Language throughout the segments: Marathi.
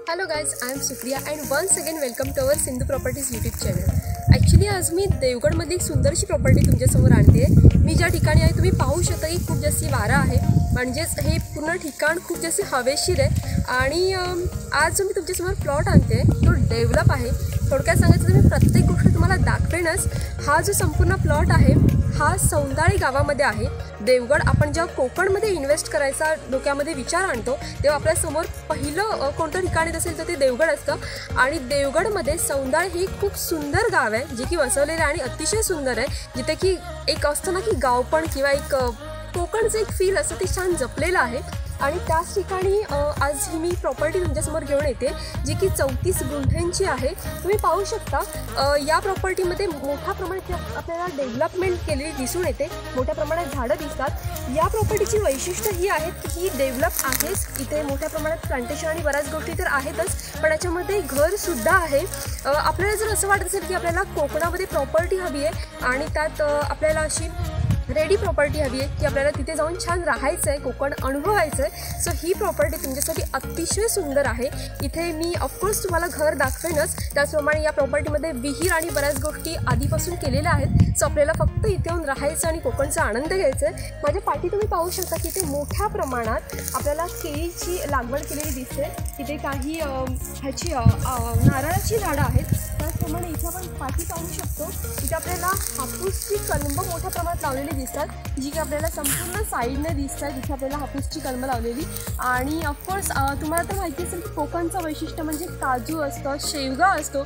Hello guys, I am Supriya and once again welcome to our Sindhu Properties YouTube channel. Actually आज मी देवगडमधली एक सुंदरशी प्रॉपर्टी तुमच्यासमोर आणते। मी ज्या ठिकाणी आहे तुम्ही पाहू शकता की खूप जास्ती वारा आहे, म्हणजेच हे पूर्ण ठिकाण खूप जास्ती हवेशीर आहे। आणि आज जो मी तुमच्यासमोर प्लॉट आणते तो डेव्हलप आहे। थोडक्यात सांगायचं तर मी प्रत्येक गोष्ट तुम्हाला दाखवेनच। हा जो संपूर्ण प्लॉट आहे हा सौंदाळी गावामध्ये आहे। देवगड आपण जेव्हा कोकणमध्ये इन्व्हेस्ट करायचा डोक्यामध्ये विचार आणतो तेव्हा आपल्यासमोर पहिलं कोणतं ठिकाण येत असेल तर ते देवगड असतं। आणि देवगडमध्ये सौंदाळी ही खूप सुंदर गाव आहे जे की वसवलेलं आहे आणि अतिशय सुंदर आहे, जिथे की एक असतं ना की गावपण किंवा एक कोकणचं एक फील असतं ते छान जपलेलं आहे। आणि त्याच ठिकाणी आज ही मी प्रॉपर्टी तुमच्यासमोर घेऊन येते जी की 34 गुंठ्यांची आहे। तुम्ही पाहू शकता या प्रॉपर्टीमध्ये मोठ्या प्रमाणात आपल्याला डेव्हलपमेंट केलेली दिसून येते, मोठ्या प्रमाणात झाडं दिसतात। या प्रॉपर्टीची वैशिष्ट्य ही आहेत की ही डेव्हलप आहेच, इथे मोठ्या प्रमाणात प्लांटेशन आणि बऱ्याच गोष्टी तर आहेतच, पण याच्यामध्ये घरसुद्धा आहे। आपल्याला जर असं वाटत असेल की आपल्याला कोकणामध्ये प्रॉपर्टी हवी आहे आणि त्यात आपल्याला अशी रेडी प्रॉपर्टी हवी आहे की आपल्याला तिथे जाऊन छान राहायचं आहे, कोकण अनुभवायचं आहे, सो ही प्रॉपर्टी तुमच्यासाठी अतिशय सुंदर आहे। इथे मी ऑफकोर्स तुम्हाला घर दाखवेनच, त्याचप्रमाणे या प्रॉपर्टीमध्ये विहीर आणि बऱ्याच गोष्टी आधीपासून केलेल्या आहेत। सो आपल्याला फक्त इथे येऊन राहायचं आणि कोकणचा आनंद घ्यायचा आहे। माझ्या पाठी तुम्ही पाहू शकता की इथे मोठ्या प्रमाणात आपल्याला केळीची लागवड केलेली दिसते। तिथे काही ह्याची नारळाची झाडं आहेत, त्याचप्रमाणे इथे आपण पाठी पाहू शकतो इथे आपल्याला हापूसची कलमं मोठ्या प्रमाणात लावलेली दिसतात, जी की आपल्याला संपूर्ण साईडने दिसतात, जिथे आपल्याला हापूसची कलमं लावलेली। आणि ऑफकोर्स तुम्हाला तर माहिती असेल की कोकणचं वैशिष्ट्य म्हणजे काजू असतं, शेवगा असतो,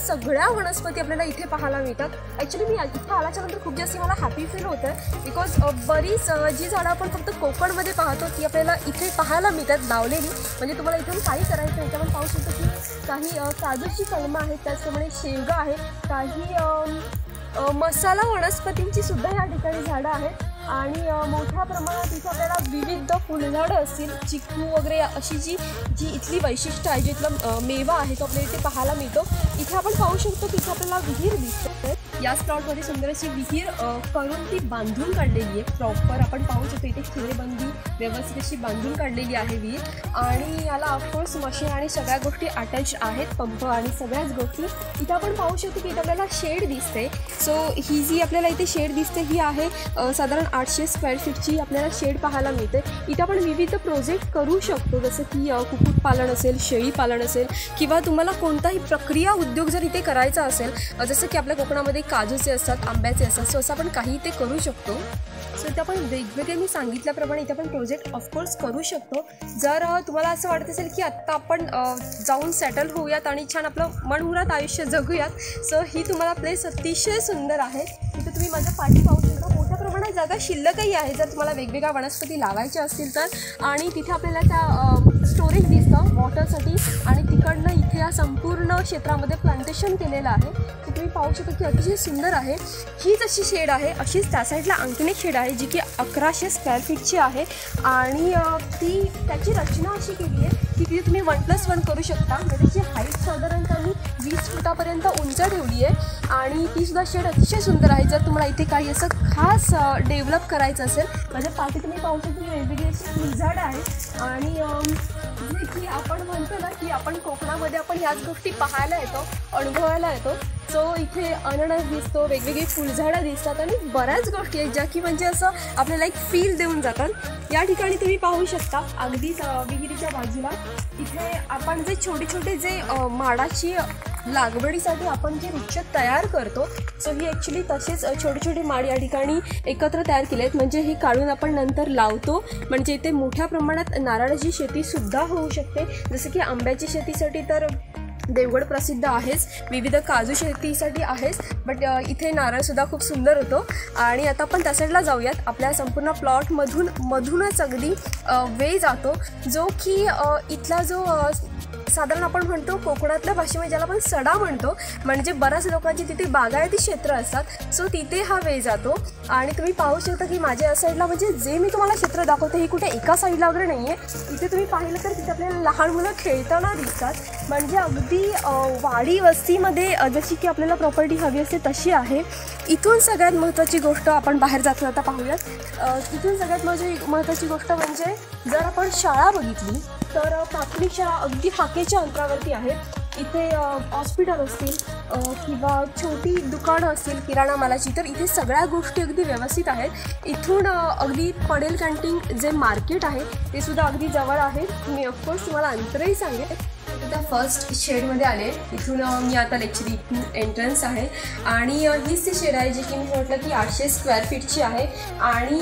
सगळ्या वनस्पती आपल्याला इथे पाहायला मिळतात। ॲक्च्युली मी इथे आल्याच्यानंतर खूप जास्त मला हॅपी फील होतं, बिकॉज बरीच जी झाडं आपण फक्त कोकणमध्ये पाहतो ती आपल्याला इथे पाहायला मिळतात लावलेली। म्हणजे तुम्हाला इथून काही करायचं आहे, आपण पाहू शकतो की काही काजूची कलमं आहेत, त्याचप्रमाणे शेवगा आहे, काही मसाला वनस्पतींची सुद्धा या ठिकाणी झाडं आहेत। आणि मोठ्या प्रमाणात इथे आपल्याला विविध फुलझाडं असतील, चिकू वगैरे अशी जी इथली वैशिष्ट्य आहे, जी इथला मेवा आहे तो आपल्याला इथे पाहायला मिळतो। इथे आपण पाहू शकतो की इथे आपल्याला विहीर दिसते। याच प्लॉटमध्ये सुंदर अशी विहीर करून ती बांधून काढलेली आहे प्रॉपर। आपण पाहू शकतो इथे खिळेबंदी व्यवस्थित अशी बांधून काढलेली आहे विहीर। आणि याला ऑफकोर्स मशीन आणि सगळ्या गोष्टी अटॅच आहेत, पंप आणि सगळ्याच गोष्टी। इथे आपण पाहू शकतो की इथे आपल्याला शेड दिसते। सो ही जी आपल्याला इथे शेड दिसते ही आहे साधारण 800 स्क्वेअर फीटची आपल्याला शेड पाहायला मिळते। इथे आपण विविध प्रोजेक्ट करू शकतो, जसं की कुक्कुटपालन असेल, शेळीपालन असेल, किंवा तुम्हाला कोणताही प्रक्रिया उद्योग जर इथे करायचा असेल, जसं की आपल्या कोकणामध्ये काजूचे असतात, आंब्याचे असतात, सो असं आपण काही इथे करू शकतो। सो इथे आपण वेगवेगळे मी सांगितल्याप्रमाणे इथे आपण प्रोजेक्ट ऑफकोर्स करू शकतो। जर तुम्हाला असं वाटत असेल की आत्ता आपण जाऊन सेटल होऊयात आणि छान आपलं मनमुराद आयुष्य जगूयात, सो ही तुम्हाला प्लेस अतिशय सुंदर आहे। तिथे तुम्ही माझ्या पाठी पाहू शकता मोठ्या प्रमाणात जागा शिल्लकही आहे जर तुम्हाला वेगवेगळ्या वनस्पती लावायच्या असतील तर। आणि तिथे आपल्याला त्या स्टोरेज दिसतं वॉटरसाठी, आणि तिकडनं इथे या संपूर्ण क्षेत्रामध्ये प्लांटेशन केलेलं आहे। तर तुम्ही पाहू शकता की अतिशय सुंदर आहे। हीच अशी शेड आहे, अशीच त्या साईडला आणखीन एक शेड आहे जी की 1100 स्क्वेअर फीटची आहे। आणि त्याची रचना अशी केली आहे की तिथे तुम्ही 1+1 करू शकता, म्हणजे त्याची हाईट साधारणतः मी 20 फुटापर्यंत उंच ठेवली आहे। आणि तीसुद्धा शेड अतिशय सुंदर आहे जर तुम्हाला इथे काही असं खास डेव्हलप करायचं असेल। माझ्या पाठी तुम्ही पाहू शकता की वेगवेगळी अशी फुलझाडं आहेत। आणि जे की आपण म्हणतो ना की आपण कोकणामध्ये आपण ह्याच गोष्टी पाहायला येतो, अनुभवायला येतो। सो इथे अननस दिसतो, वेगवेगळी फुलझाडं दिसतात आणि बऱ्याच गोष्टी आहेत ज्या की म्हणजे असं आपल्याला एक फील देऊन जातात। या ठिकाणी तुम्ही पाहू शकता अगदीच विहिरीच्या बाजूला इथे आपण जे छोटे छोटे जे माडाची लागवडीसाठी आपण जे वृक्ष तयार करतो, सो ही ॲक्च्युली तसेच छोटे छोटे माड या ठिकाणी एकत्र तयार केले आहेत, म्हणजे हे काढून आपण नंतर लावतो, म्हणजे इथे मोठ्या प्रमाणात नारळाची शेतीसुद्धा होऊ शकते। जसं की आंब्याची शेतीसाठी तर देवगड प्रसिद्ध आहेच, विविध काजू शेतीसाठी आहेच, बट इथे नारळसुद्धा खूप सुंदर होतो। आणि आता आपण त्या साईडला जाऊयात। आपल्या संपूर्ण प्लॉटमधूनच अगदी वे जातो, जो की इथला जो साधारण आपण म्हणतो कोकणातल्या भाषेमध्ये ज्याला आपण सडा म्हणतो, म्हणजे बऱ्याच लोकांची तिथे बागायती क्षेत्र असतात, सो तिथे हा वे जातो। आणि तुम्ही पाहू शकता की माझ्या या साईडला म्हणजे जे मी तुम्हाला क्षेत्र दाखवते ही कुठे एका साईडला वगैरे नाही आहे। इथे तुम्ही पाहिलं तर तिथे आपल्याला लहान मुलं खेळताना दिसतात, म्हणजे अगदी वाडी वस्तीमध्ये जशी की आपल्याला प्रॉपर्टी हवी असते तशी आहे। इथून सगळ्यात महत्त्वाची गोष्ट आपण बाहेर जातो आता पाहूयात। इथून सगळ्यात महत्त्वाची गोष्ट म्हणजे जर आपण शाळा बघितली तर प्राथमिक शाळा अगदी हाकेच्या अंतरावरती आहेत. इथे हॉस्पिटल असतील किंवा छोटी दुकानं असतील किराणा मालाची, तर इथे सगळ्या गोष्टी अगदी व्यवस्थित आहेत. इथून अगदी पडेल कॅन्टीन जे मार्केट आहे ते सुद्धा अगदी जवळ आहे. मी ऑफकोर्स तुम्हाला अंतरही सांगेल. आता फर्स्ट शेडमध्ये आले. इथून मी आता ॲक्च्युली इथून एंट्रन्स आहे आणि हीच ती शेड आहे जी की मी म्हटलं की 800 स्क्वेअर फीटची आहे आणि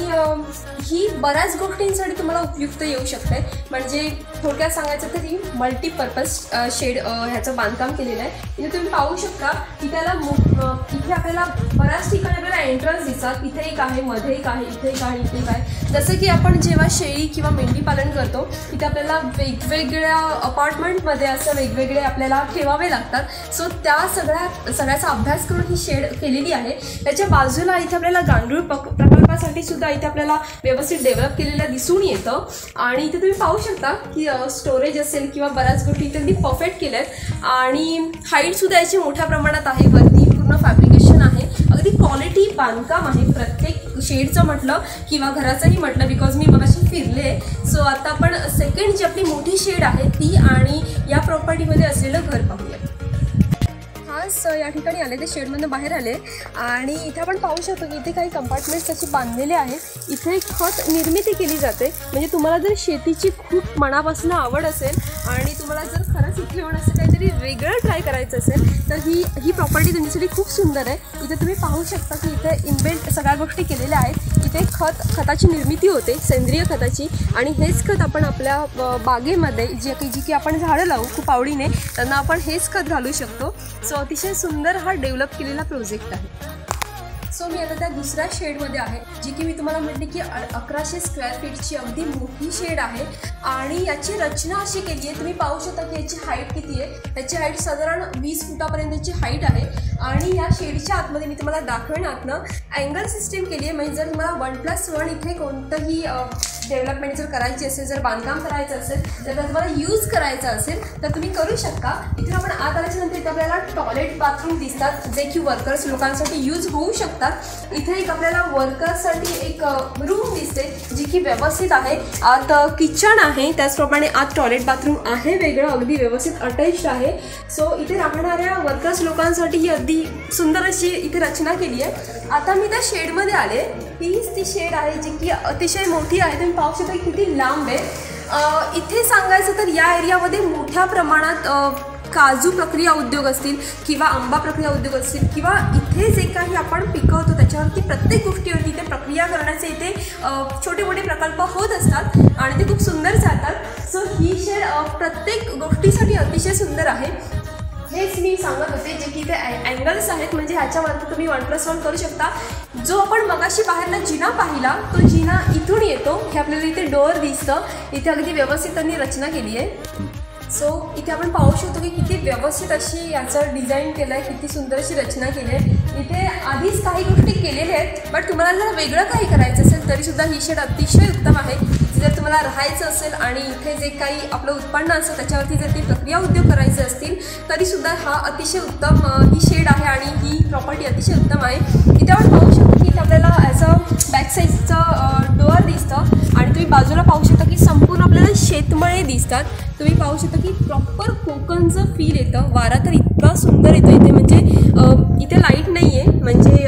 ही बऱ्याच गोष्टींसाठी तुम्हाला उपयुक्त येऊ शकते. म्हणजे थोडक्यात सांगायचं तर ही मल्टीपर्पज शेड ह्याचं बांधकाम केलेलं आहे. इथे तुम्ही पाहू शकता की त्याला इथे आपल्याला बऱ्याच ठिकाणी आपल्याला एंट्रन्स दिसतात. इथे एक आहे, मध्ये एक आहे, इथे एक आहे, इथे एक आहे. जसं की आपण जेव्हा शेळी किंवा मेंढी पालन करतो तिथे आपल्याला वेगवेगळ्या अपार्टमेंटमध्ये असं वेगवेगळे आपल्याला ठेवावे लागतात. सो त्या सगळ्याचा अभ्यास करून ही शेड केलेली आहे. त्याच्या बाजूला इथे आपल्याला गांडूळ प्रकल्पासाठी सुद्धा इथे आपल्याला व्यवस्थित डेव्हलप केलेलं दिसून येतं. आणि इथे तुम्ही पाहू शकता की स्टोरेज असेल किंवा बऱ्याच गोष्टी इथे अगदी परफेक्ट केल्या आहेत. आणि हाईटसुद्धा याची मोठ्या प्रमाणात आहे. वरती पूर्ण फॅब्रिकेशन आहे. अगदी क्वालिटी बांधकाम आहे प्रत्येक शेडचं म्हटलं किंवा घराचंही म्हटलं, बिकॉज मी मगाशी फिरले. सो आता आपण सेकंड जी आपली मोठी शेड आहे ती आणि या प्रॉपर्टीमध्ये असलेलं घर पाहूया. खास या ठिकाणी आले, ते शेडमधून बाहेर आले आणि इथे आपण पाहू शकतो की इथे काही कंपार्टमेंट्स असे बांधलेले आहेत. इथे खत निर्मिती केली जाते. म्हणजे तुम्हाला जर शेतीची खूप मनापासून आवड असेल आणि तुम्हाला जर खरंच इथे येऊन असं काहीतरी वेगळं ट्राय करायचं असेल तर ही प्रॉपर्टी तुमच्यासाठी खूप सुंदर आहे. इथे तुम्ही पाहू शकता की इथे इनबिल्ट सगळ्या गोष्टी केलेल्या आहेत. इथे खताची निर्मिती होते, सेंद्रिय खताची, आणि हेच खत आपण आपल्या बागेमध्ये जी की आपण झाडं लावू खूप आवडीने त्यांना आपण हेच खत घालू शकतो. सो अतिशय सुंदर हा डेव्हलप केलेला प्रोजेक्ट आहे. सो मी आता त्या दुसऱ्या शेडमध्ये आहे जी की मी तुम्हाला म्हटली की 1100 स्क्वेअर फीटची अगदी मोठी शेड आहे आणि याची रचना अशी केली आहे. तुम्ही पाहू शकता की याची हाईट किती आहे. त्याची हाईट साधारण 20 फुटापर्यंतची हाईट आहे आणि या शेडच्या आतमध्ये मी तुम्हाला दाखवेन आतनं अँगल सिस्टीम केली आहे. म्हणजे जर तुम्हाला 1+1 इथे कोणतंही डेव्हलपमेंट जर करायची असेल, जर बांधकाम करायचं असेल, जर तुम्हाला यूज करायचं असेल तर तुम्ही करू शकता. इथून आपण आत आल्याच्यानंतर इथे आपल्याला टॉयलेट बाथरूम दिसतात जे की वर्कर्स लोकांसाठी यूज होऊ शकतात. इथे एक आपल्याला वर्कर्ससाठी एक रूम दिसते जी की व्यवस्थित आहे. आत किचन आहे, त्याचप्रमाणे आत टॉयलेट बाथरूम आहे वेगळं, अगदी व्यवस्थित अटॅच्ड आहे. सो इथे राहणाऱ्या वर्कर्स लोकांसाठी ही अगदी सुंदर अशी इथे रचना केली आहे. आता मी त्या शेडमध्ये आले. हीच ती शेड आहे जी की अतिशय मोठी आहे. तुम्ही पाहू शकता किती लांब आहे. इथे सांगायचं तर या एरियामध्ये मोठ्या प्रमाणात काजू प्रक्रिया उद्योग असतील किंवा आंबा प्रक्रिया उद्योग असतील किंवा इथे जे काही आपण पिकवतो त्याच्यावरती प्रत्येक गोष्टीवरती इथे प्रक्रिया करण्याचे इथे छोटे मोठे प्रकल्प होत असतात आणि ते खूप सुंदर चालतात. सो ही शेड प्रत्येक गोष्टीसाठी अतिशय सुंदर आहे. हेच मी सांगत होते जे की इथे अँगल्स आहेत. म्हणजे ह्याच्यावरती तुम्ही 1+1 करू शकता. जो आपण मगाशी बाहेरला जिना पाहिला तो जिना इथून येतो. हे आपल्याला इथे डोअर दिसतं. इथे अगदी व्यवस्थित त्यांनी रचना केली आहे. सो इथे आपण पाहू शकतो की किती व्यवस्थित अशी याचं डिझाईन केलं आहे, किती सुंदर अशी रचना केली आहे. इथे आधीच काही गोष्टी केलेल्या आहेत, बट तुम्हाला जर वेगळं काही करायचं असेल तरीसुद्धा ही शेड अतिशय उत्तम आहे. जर तुम्हाला राहायचं असेल आणि इथे जे काही आपलं उत्पन्न असेल त्याच्यावरती जर ती प्रक्रिया उद्योग करायचे असतील तरीसुद्धा हा अतिशय उत्तम ही शेड आहे आणि ही प्रॉपर्टी अतिशय उत्तम आहे. इथे आपण पाहू शकतो की इथे आपल्याला ॲज बॅक साईडचं डोअर दिसतं आणि तुम्ही बाजूला पाहू शकता की संपूर्ण आपल्याला शेतमळे दिसतात. तुम्ही पाहू शकता की प्रॉपर कोकणचं फील येतं. वारा तर इतका सुंदर येतो इथे. म्हणजे इथे लाईट नाही आहे, म्हणजे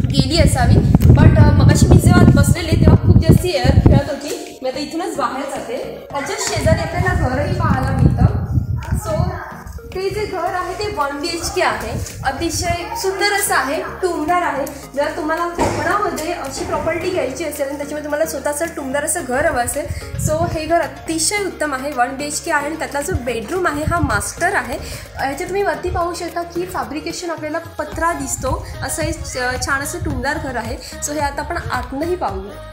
गेली असावी, बट मगाशी मी जेव्हा बसलेले तेव्हा खूप जास्त एअर खेळत होती. मी आता इथूनच बाहेर जाते. त्याच्या शेजारी आपल्याला घरही पाहायला मिळतं. सो ते जे घर आहे ते 1 BHK आहे. अतिशय सुंदर असं आहे, टुमदार आहे. जर तुम्हाला कोकणामध्ये अशी प्रॉपर्टी घ्यायची असेल आणि त्याच्यामध्ये तुम्हाला स्वतःचं टुमदार असं घर हवं असेल, सो हे घर अतिशय उत्तम आहे. 1 BHK आहे आणि त्यातला जो बेडरूम आहे हा मास्टर आहे. ह्याच्यात तुम्ही वरती पाहू शकता की फॅब्रिकेशन आपल्याला पत्रा दिसतो. असं एक छान असं टुमदार घर आहे. सो हे आता आपण आतनंही पाहूया.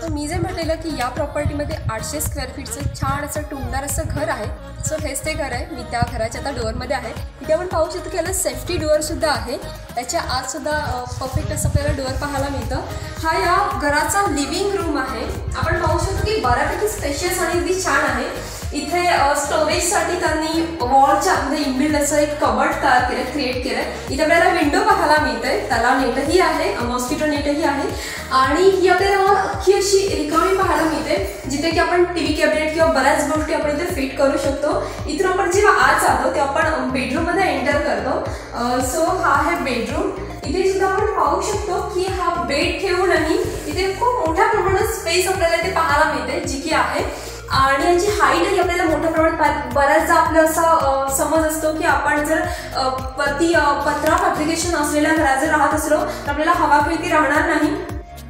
तर मी जे म्हटलेलं की या प्रॉपर्टीमध्ये 800 स्क्वेअर फीटचं छान असं टुमदार असं घर आहे. सो हेच ते घर आहे. मी त्या घराच्या आता डोअरमध्ये आहे. इथे आपण पाहू शकतो की याला सेफ्टी डोअरसुद्धा आहे. त्याच्या आतसुद्धा परफेक्ट असं आपल्याला डोअर पाहायला मिळतं. हा या घराचा लिव्हिंग रूम आहे. आपण पाहू शकतो की बऱ्यापैकी स्पेशियस आणि अगदी छान आहे. इथे स्टोरेजसाठी त्यांनी वॉलच्या आतमध्ये इनबिल्ट असं एक कबर्ड तयार केलं, क्रिएट केलं. इथे आपल्याला विंडो पाहायला मिळते, त्याला नेटही आहे, मॉस्किटो नेटही आहे. आणि ही आपल्याला वॉल अख्खी अशी रिकामी पाहायला मिळते, जिथे की आपण टीव्ही कॅबिनेट किंवा बऱ्याच गोष्टी आपण इथे फिट करू शकतो. इथून आपण जेव्हा आत जातो तेव्हा आपण बेडरूममध्ये एंटर करतो. सो हा आहे बेडरूम. इथे सुद्धा आपण पाहू शकतो की हा बेड ठेवूनही इथे खूप मोठ्या प्रमाणात स्पेस आपल्याला इथे पाहायला मिळते, जी की आहे. आणि याची हाईटही आपल्याला मोठ्या प्रमाणात बऱ्याचदा आपलं असा समज असतो की आपण जर पत्रा फॅब्रिकेशन असलेल्या घरात जर राहत असलो तर आपल्याला हवा खेळती राहणार नाही.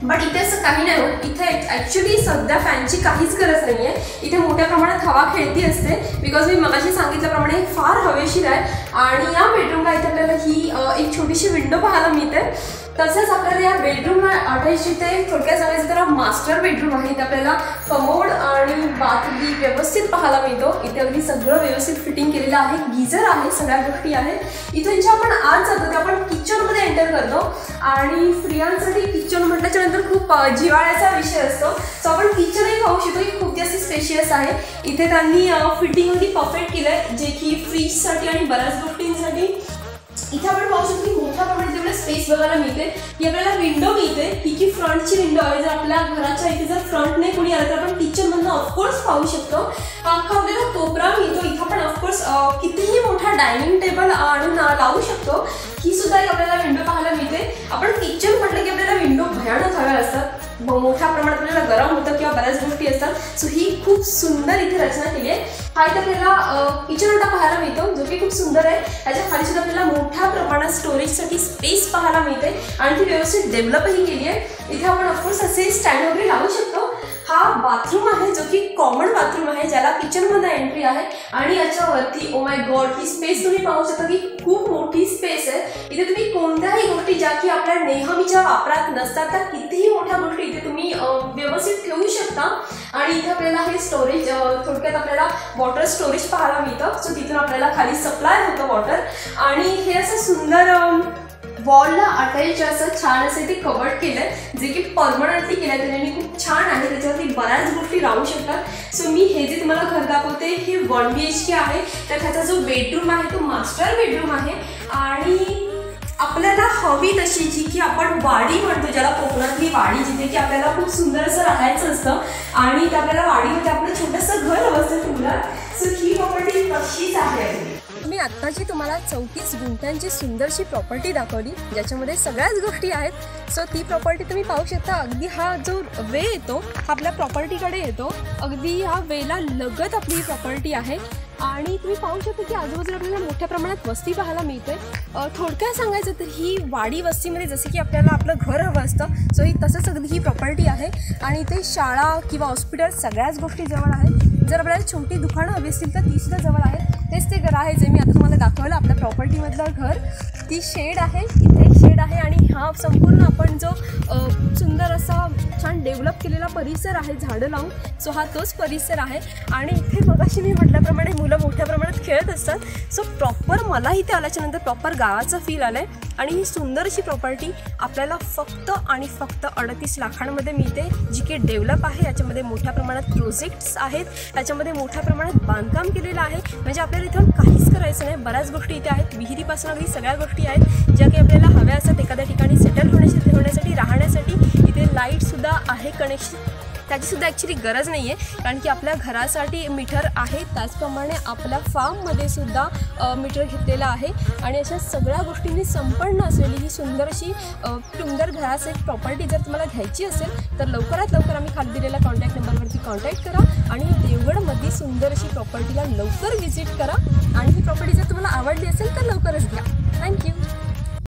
बट इथे असं काही नाही होत. इथे ॲक्च्युली सध्या फॅनची काहीच गरज नाही आहे. इथे मोठ्या प्रमाणात हवा खेळती असते, बिकॉज मी मगाशी सांगितल्याप्रमाणे फार हवेशीर आहे. आणि या बेडरूमला इथे आपल्याला ही एक छोटीशी विंडो पाहायला मिळते. तसंच आपल्याला या बेडरूमला अटॅच इथे थोडक्यात सांगायचं तर मास्टर बेडरूम आहे. इथे आपल्याला कमोड आणि बाथरूम व्यवस्थित पाहायला मिळतो. इथे अगदी सगळं व्यवस्थित फिटिंग केलेलं आहे, गीझर आहे, सगळ्या गोष्टी आहेत. इथे जेव्हा आपण आत जातो ते आपण किचनमध्ये एंटर करतो. आणि स्त्रियांसाठी किचन म्हटल्याच्या नंतर खूप जिव्हाळ्याचा विषय असतो. सो आपण किचनही पाहू शकतो की खूप जास्त स्पेशियस आहे. इथे त्यांनी फिटिंग अगदी परफेक्ट केलं आहे, जे की फ्रीजसाठी आणि बऱ्याच गोष्टींसाठी. इथे आपण पाहू शकतो की मोठ्या प्रमाणात तेवढे स्पेस बघायला मिळते. ही आपल्याला विंडो मिळते, ही की फ्रंटची विंडो आहे. जर आपल्या घराच्या इथे जर फ्रंटने कोणी आलं तर आपण किचनमधनं ऑफकोर्स पाहू शकतो. अख्खा आपल्याला कोपरा मिळतो. इथं आपण ऑफकोर्स कितीही मोठा डायनिंग टेबल आणून लावू शकतो. ही सुद्धा एक आपल्याला विंडो पाहायला मिळते. आपण किचन म्हटलं की आपल्याला विंडो भयानक हव्या असतात, मोठ्या प्रमाणात आपल्याला गरम होतं किंवा बऱ्याच गोष्टी असतात. सो ही खूप सुंदर इथे रचना केली आहे. हा इथे आपल्याला किचन ओटा पाहायला मिळतो, जो की खूप सुंदर आहे. त्याच्या खाली सुद्धा आपल्याला मोठ्या प्रमाणात स्टोरेजसाठी स्पेस पाहायला मिळते आणि ती व्यवस्थित डेव्हलपही केली आहे. इथे आपण ऑफकोर्स असे स्टँड वगैरे लावू शकतो. हा बाथरूम आहे, जो की कॉमन बाथरूम आहे, ज्याला किचनमध्ये एंट्री आहे. आणि याच्यावरती oh my God, he space तुम्ही पाहू शकता की खूप मोठी स्पेस आहे. इथे तुम्ही कोणत्याही गोष्टी ज्या की आपल्या नेहमीच्या वापरात नसतात त्या कितीही मोठ्या गोष्टी इथे तुम्ही व्यवस्थित ठेवू शकता. आणि इथे आपल्याला हे स्टोरेज, थोडक्यात आपल्याला वॉटर स्टोरेज पाहायला मिळतं. सो तिथून आपल्याला खाली सप्लाय होतं वॉटर. आणि हे असं सुंदर वॉलला अटॅच असं छान असं इथे कवर्ड केलंय, जे की परमनंटली केलंय. त्याने खूप छान आहे, त्याच्यावरती बऱ्याच गोष्टी राहू शकतात. सो मी हे जे तुम्हाला घर दाखवते हे 1 BHK आहे. तर त्याचा जो बेडरूम आहे तो मास्टर बेडरूम आहे. आणि आपल्याला हवी तशी, जी की आपण वाडी म्हणतो, ज्याला कोकणातली वाडी, जिथे की आपल्याला खूप सुंदर असं राहायचं असतं आणि त्या आपल्याला वाडीमध्ये आपलं छोटंसं घर हवं असतं तुला. सो ही प्रॉपर्टी तशीच आहे. मी आत्ताची तुम्हाला 34 गुंठ्यांची सुंदरशी प्रॉपर्टी दाखवली, ज्याच्यामध्ये सगळ्याच गोष्टी आहेत. सो ती प्रॉपर्टी तुम्ही पाहू शकता. अगदी हा जो वे येतो हा आपल्या प्रॉपर्टीकडे येतो. अगदी ह्या वेला लगत आपली ही प्रॉपर्टी आहे. आणि तुम्ही पाहू शकता की आजूबाजूला आपल्याला मोठ्या प्रमाणात वस्ती पाहायला मिळते. थोडक्यात सांगायचं तर ही वाडी वस्तीमध्ये जसं की आपल्याला आपलं घर हवं असतं, सो ही तसंच अगदी ही प्रॉपर्टी आहे. आणि इथे शाळा किंवा हॉस्पिटल सगळ्याच गोष्टी जवळ आहेत. जर आपल्याला छोटी दुकानं हवी असतील तर तीसुद्धा जवळ आहेत. तेच ते घर आहे जे मी आता तुम्हाला दाखवलं आपल्या प्रॉपर्टीमधलं घर. ती शेड आहे, इथे एक शेड आहे. आणि हा संपूर्ण आपण जो सुंदर असा छान डेव्हलप केलेला परिसर आहे झाडं लावून, सो हा तोच परिसर आहे. आणि इथे मगाशी मी म्हटल्याप्रमाणे मुलं मोठ्या प्रमाणात खेळत असतात. सो प्रॉपर मला इथे आल्याच्यानंतर प्रॉपर गावाचा फील आला आहे. आणि ही सुंदर अशी प्रॉपर्टी आपल्याला फक्त आणि फक्त 38 लाखांमध्ये मिळते, जी की डेव्हलप आहे. याच्यामध्ये मोठ्या प्रमाणात प्रोजेक्ट्स आहेत, याच्यामध्ये मोठ्या प्रमाणात बांधकाम केलेलं आहे. म्हणजे आपल्याला इथं काहीच करायचं नाही, बऱ्याच गोष्टी इथे आहेत. विहिरीपासून अगदी सगळ्या गोष्टी आहेत ज्या की आपल्याला हव्या असतात एखाद्या ठिकाणी सेटल होण्यासाठी राहण्यासाठी. इथे लाईटसुद्धा आहे, कनेक्शन त्याचीसुद्धा ॲक्च्युली गरज नाही आहे, कारण की आपल्या घरासाठी मीटर आहे. त्याचप्रमाणे आपल्या फार्ममध्ये सुद्धा मीटर घेतलेला आहे. आणि अशा सगळ्या गोष्टींनी संपन्न असलेली ही सुंदर अशी सुंदर घराची एक प्रॉपर्टी जर तुम्हाला घ्यायची असेल तर लवकरात लवकर आम्ही खाली दिलेल्या कॉन्टॅक्ट नंबरवरती कॉन्टॅक्ट करा. आणि देवगडमध्ये सुंदर अशी प्रॉपर्टीला लवकर व्हिजिट करा. आणि ही प्रॉपर्टी जर तुम्हाला आवडली असेल तर लवकरच घ्या. थँक्यू.